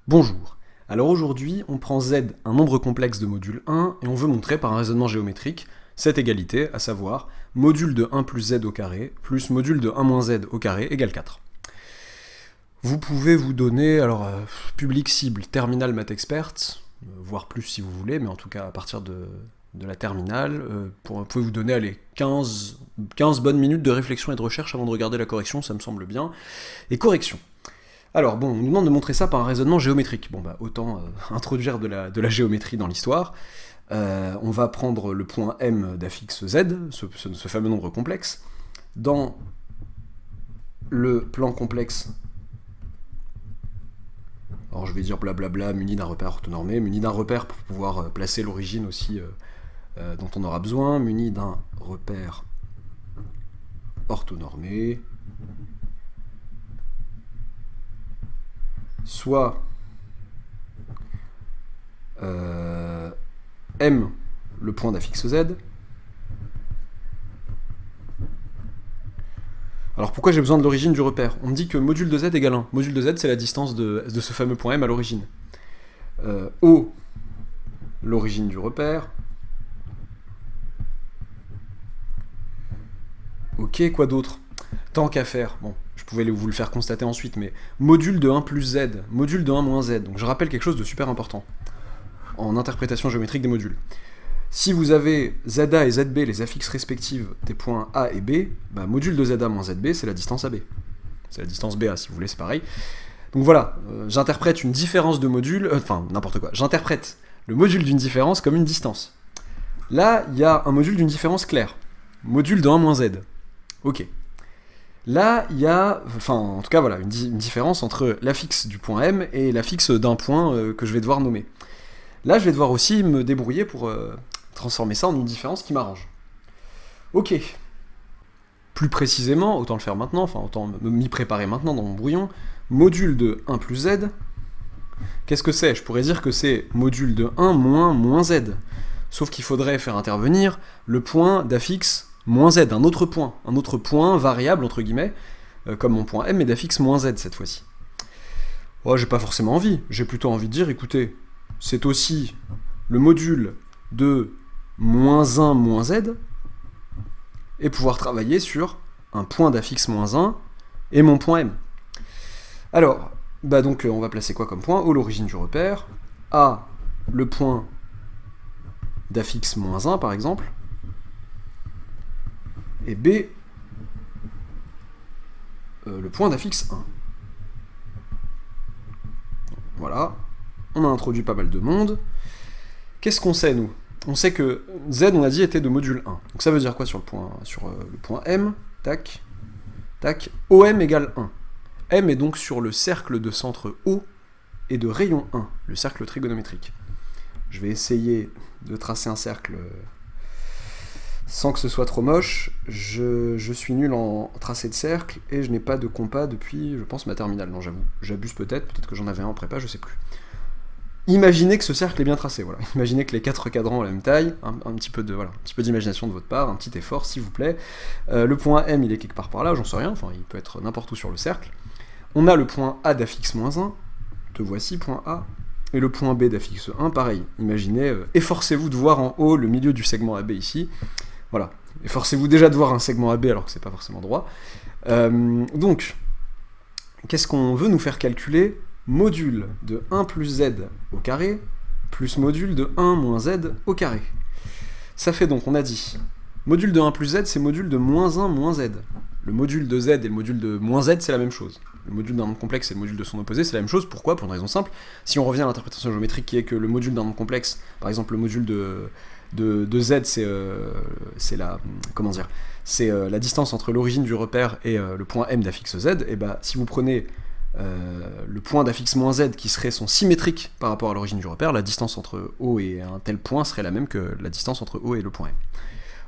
Bonjour. Alors aujourd'hui, on prend z, un nombre complexe de module 1, et on veut montrer par un raisonnement géométrique cette égalité, à savoir module de 1 plus z au carré plus module de 1 moins z au carré égale 4. Vous pouvez vous donner, public cible, terminal maths expert, voire plus si vous voulez, mais en tout cas à partir de la terminale, vous pouvez vous donner, allez, 15 bonnes minutes de réflexion et de recherche avant de regarder la correction, ça me semble bien. Et correction. Alors bon, on nous demande de montrer ça par un raisonnement géométrique. Bon bah autant introduire de la géométrie dans l'histoire. On va prendre le point M d'affixe Z, ce fameux nombre complexe, dans le plan complexe. Alors je vais dire blablabla, muni d'un repère orthonormé, muni d'un repère pour pouvoir placer l'origine aussi dont on aura besoin, muni d'un repère orthonormé, soit M, le point d'affixe Z. Alors pourquoi j'ai besoin de l'origine du repère? On me dit que module de Z égale 1. Module de Z, c'est la distance de ce fameux point M à l'origine. O, l'origine du repère. Ok, quoi d'autre? Tant qu'à faire, bon, je pouvais vous le faire constater ensuite, mais module de 1 plus Z, module de 1 moins Z. Donc je rappelle quelque chose de super important en interprétation géométrique des modules. Si vous avez ZA et ZB, les affixes respectives des points A et B, bah, module de ZA moins ZB, c'est la distance AB. C'est la distance BA, si vous voulez, c'est pareil. Donc voilà, j'interprète une différence de module, n'importe quoi, j'interprète le module d'une différence comme une distance. Là, il y a un module d'une différence claire, module de 1 moins Z. Ok. Là, il y a, en tout cas, voilà, une différence entre l'affixe du point M et l'affixe d'un point que je vais devoir nommer. Là, je vais devoir aussi me débrouiller pour transformer ça en une différence qui m'arrange. Ok. Plus précisément, autant le faire maintenant, autant m'y préparer maintenant dans mon brouillon, module de 1 plus Z, qu'est-ce que c'est? Je pourrais dire que c'est module de 1 moins Z. Sauf qu'il faudrait faire intervenir le point d'affixe moins Z, un autre point variable, entre guillemets, comme mon point M, mais d'affixe moins Z cette fois-ci. Oh, j'ai pas forcément envie, j'ai plutôt envie de dire, écoutez, c'est aussi le module de moins 1 moins Z, et pouvoir travailler sur un point d'affixe moins 1 et mon point M. Alors, donc on va placer quoi comme point? O, l'origine du repère, A, le point d'affixe moins 1 par exemple, et B, le point d'affixe 1. Voilà, on a introduit pas mal de monde. Qu'est-ce qu'on sait, nous? On sait que Z, on a dit, était de module 1. Donc ça veut dire quoi sur le point M? Tac, tac, OM égale 1. M est donc sur le cercle de centre O et de rayon 1, le cercle trigonométrique. Je vais essayer de tracer un cercle sans que ce soit trop moche. Je suis nul en tracé de cercle et je n'ai pas de compas depuis, je pense, ma terminale. Non, j'avoue, j'abuse peut-être que j'en avais un en prépa, je sais plus. Imaginez que ce cercle est bien tracé, voilà. Imaginez que les 4 cadrans ont la même taille, un petit peu d'imagination de votre part, un petit effort, s'il vous plaît. Le point M, il est quelque part par là, j'en sais rien, il peut être n'importe où sur le cercle. On a le point A d'affixe moins 1, te voici, point A, et le point B d'affixe 1, pareil. Imaginez, efforcez-vous de voir en haut le milieu du segment AB ici. Voilà, efforcez-vous déjà de voir un segment AB alors que c'est pas forcément droit. Donc, qu'est-ce qu'on veut nous faire calculer? Module de 1 plus Z au carré, plus module de 1 moins Z au carré. Ça fait donc, on a dit, module de 1 plus Z, c'est module de moins 1 moins Z. Le module de Z et le module de moins Z, c'est la même chose. Le module d'un nombre complexe et le module de son opposé, c'est la même chose. Pourquoi? Pour une raison simple. Si on revient à l'interprétation géométrique qui est que le module d'un nombre complexe, par exemple le module de Z, c'est la distance entre l'origine du repère et le point M d'affixe Z, et si vous prenez le point d'affixe moins Z qui serait son symétrique par rapport à l'origine du repère, la distance entre O et un tel point serait la même que la distance entre O et le point M.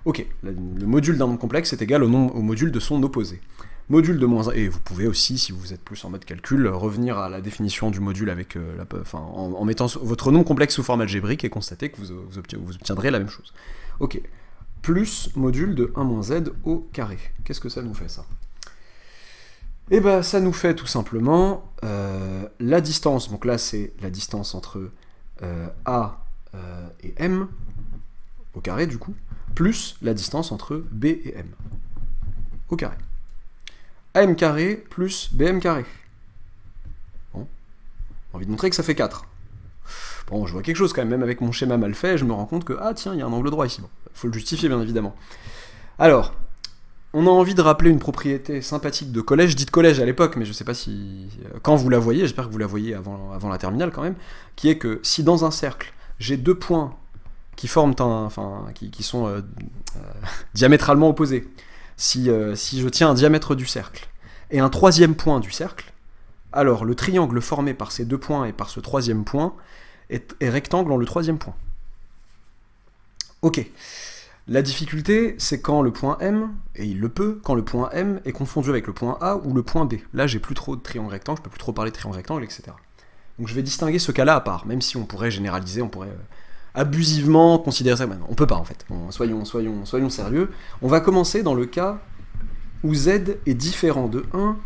Ok, le module d'un nombre complexe est égal au module de son opposé. Module de moins 1, et vous pouvez aussi, si vous êtes plus en mode calcul, revenir à la définition du module avec en mettant votre nombre complexe sous forme algébrique et constater que vous obtiendrez la même chose. Ok, plus module de 1 moins Z au carré. Qu'est-ce que ça nous fait, ça? Et bah ça nous fait tout simplement la distance, donc là c'est la distance entre A et M, au carré du coup, plus la distance entre B et M, au carré. AM carré plus BM carré. Bon, j'ai envie de montrer que ça fait 4. Bon, je vois quelque chose quand même avec mon schéma mal fait, je me rends compte que, ah tiens, il y a un angle droit ici. Bon, faut le justifier bien évidemment. Alors, on a envie de rappeler une propriété sympathique de collège, dite collège à l'époque, mais je sais pas si... Quand vous la voyez, j'espère que vous la voyez avant la terminale quand même, qui est que si dans un cercle, j'ai deux points qui forment qui sont diamétralement opposés, si je tiens un diamètre du cercle, et un troisième point du cercle, alors le triangle formé par ces deux points et par ce troisième point est rectangle en le troisième point. Ok. La difficulté, c'est quand le point M, et il le peut, quand le point M est confondu avec le point A ou le point B. Là, j'ai plus trop de triangle rectangle, je peux plus trop parler de triangle rectangle, etc. Donc je vais distinguer ce cas-là à part, même si on pourrait généraliser, on pourrait abusivement considérer ça. On peut pas en fait. Bon, soyons sérieux. On va commencer dans le cas où Z est différent de 1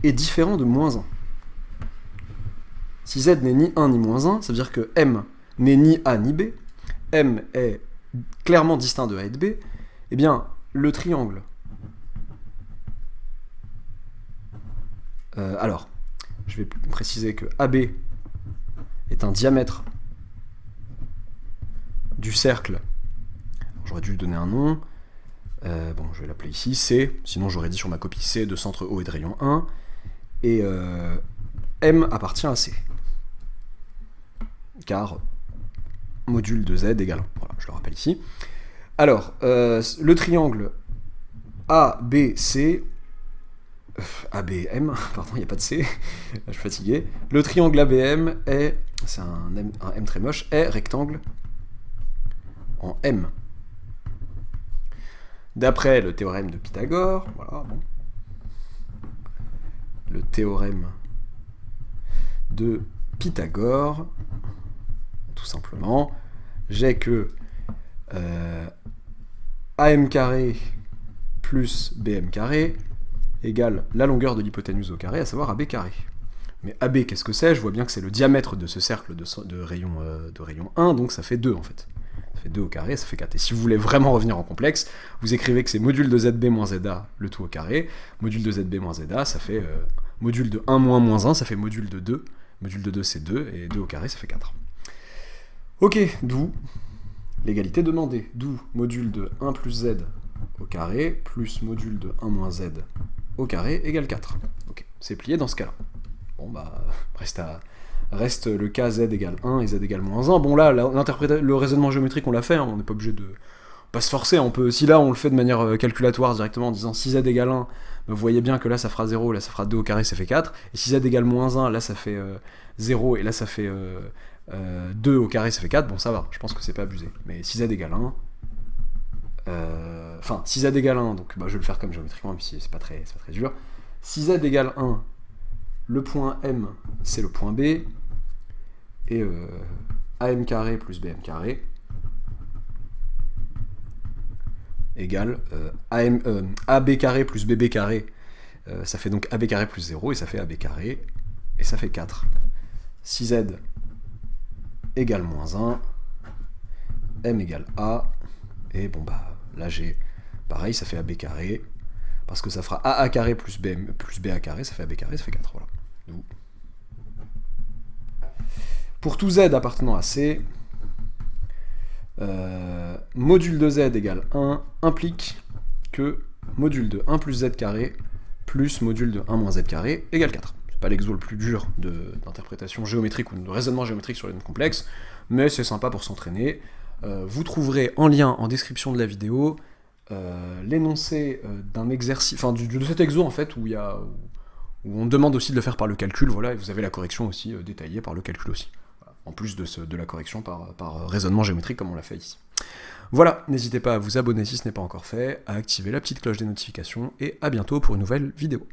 et différent de moins 1. Si Z n'est ni 1 ni moins 1, ça veut dire que M n'est ni A ni B, M est clairement distinct de A et de B, eh bien, le triangle... alors, je vais préciser que AB est un diamètre du cercle. J'aurais dû lui donner un nom. Bon, je vais l'appeler ici C, sinon j'aurais dit sur ma copie C de centre O et de rayon 1. Et M appartient à C. Car module de Z égale 1. Voilà, je le rappelle ici. Alors, le triangle ABC... ABM, pardon, il n'y a pas de C, je suis fatigué. Le triangle ABM est... c'est un M très moche, est rectangle en M. D'après le théorème de Pythagore, voilà, bon. Le théorème de Pythagore, tout simplement, j'ai que AM carré plus BM carré égale la longueur de l'hypoténuse au carré, à savoir AB carré. Mais AB, qu'est-ce que c'est? Je vois bien que c'est le diamètre de ce cercle de rayon 1, donc ça fait 2 en fait. Ça fait 2 au carré, ça fait 4. Et si vous voulez vraiment revenir en complexe, vous écrivez que c'est module de ZB moins ZA, le tout au carré. Module de ZB moins ZA, ça fait module de 1 moins moins 1, ça fait module de 2. Module de 2, c'est 2, et 2 au carré, ça fait 4. Ok, d'où l'égalité demandée. D'où module de 1 plus Z au carré, plus module de 1 moins Z au carré, égale 4. Ok, c'est plié dans ce cas-là. Bon bah, reste le cas Z égale 1 et Z égale moins 1. Bon là, le raisonnement géométrique, on l'a fait, hein, on n'est pas obligé de pas se forcer. On peut, si là, on le fait de manière calculatoire directement en disant si Z égale 1, vous voyez bien que là, ça fera 0, là, ça fera 2 au carré, ça fait 4. Et si Z égale moins 1, là, ça fait 0, et là, ça fait 2 au carré, ça fait 4. Bon, ça va, je pense que c'est pas abusé. Mais si Z égale 1... Enfin, si Z égale 1, donc bah, je vais le faire comme géométriquement, même si c'est pas très dur. Si Z égale 1, le point M, c'est le point B, et AM carré plus BM carré égale AB carré plus BB carré, ça fait donc AB carré plus 0, et ça fait AB carré, et ça fait 4. Si Z égale moins 1, M égale A, et bon bah, là j'ai, pareil, ça fait AB carré, parce que ça fera AA carré plus BA carré, ça fait AB carré, ça fait 4, voilà. Donc, pour tout Z appartenant à C, module de Z égale 1 implique que module de 1 plus Z carré plus module de 1 moins Z carré égale 4. C'est pas l'exo le plus dur d'interprétation géométrique ou de raisonnement géométrique sur les nombres complexes, mais c'est sympa pour s'entraîner. Vous trouverez en lien en description de la vidéo l'énoncé d'un exercice, enfin de cet exo en fait où on demande aussi de le faire par le calcul, voilà, et vous avez la correction aussi détaillée par le calcul aussi, voilà, en plus de la correction par raisonnement géométrique comme on l'a fait ici. Voilà, n'hésitez pas à vous abonner si ce n'est pas encore fait, à activer la petite cloche des notifications, et à bientôt pour une nouvelle vidéo.